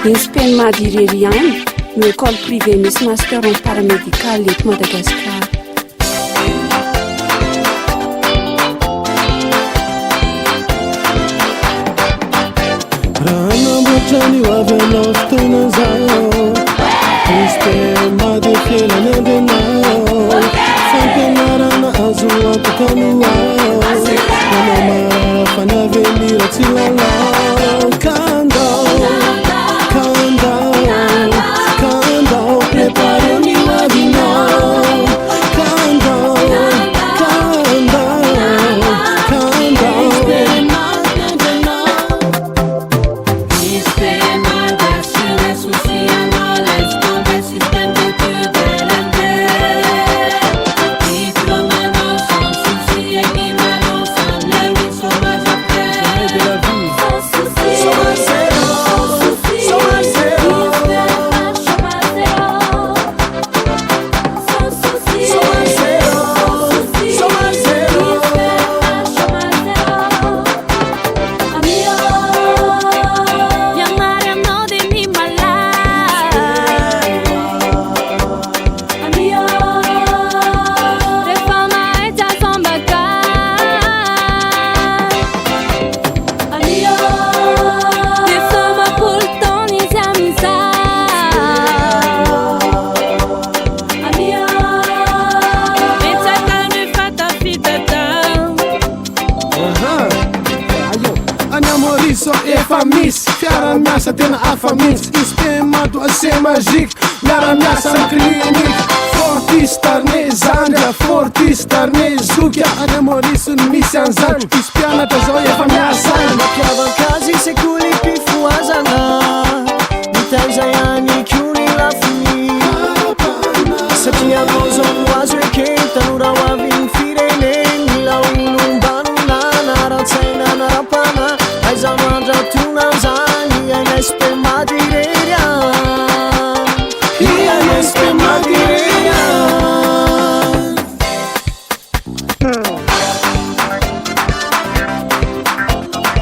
Inspen Madirerian, une école privée Miss Master en paramédical et Madagascar. Ranambotrany hoavinao fotoana zao Inspen Madirerianandenao fampianarana azo antokano ao manao marara fanavelira tsy lalao kandao prepare ny hoavinao kandao Misy fiara-miasa tena hafa mihitsy Inspen Madoase magique miara-miasa amin'ny clinique Fortis tarne zandra Fortis tarne zokia any Maurice misy an'izany misy mpianatra zao efa miasa mampiavaka-azy sekoly mpifoazana mitaiza ihany koa ny lafiny satria anao zao no azo eke tanora ho avy ny fireneny mila olombano nanaran-tsaina narapana aiza mandratona zany aina Inspen Madirerian Inspen Madirerian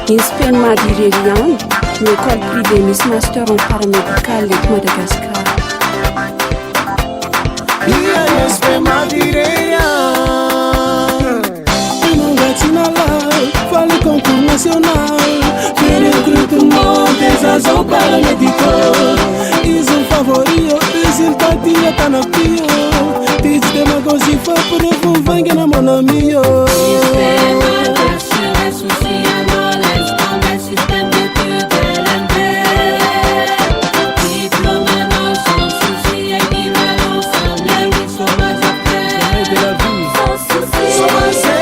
Inspen Madirerian, une école privée Miss Master en paramédical et Madagascar. Inspen Madirerian National, fale concours national de recrutement des agents paramédicaux. Ils ont favori au résultat d'hier tanapio. Diz demagogie fa pour vous vaincre na mon ami. So I say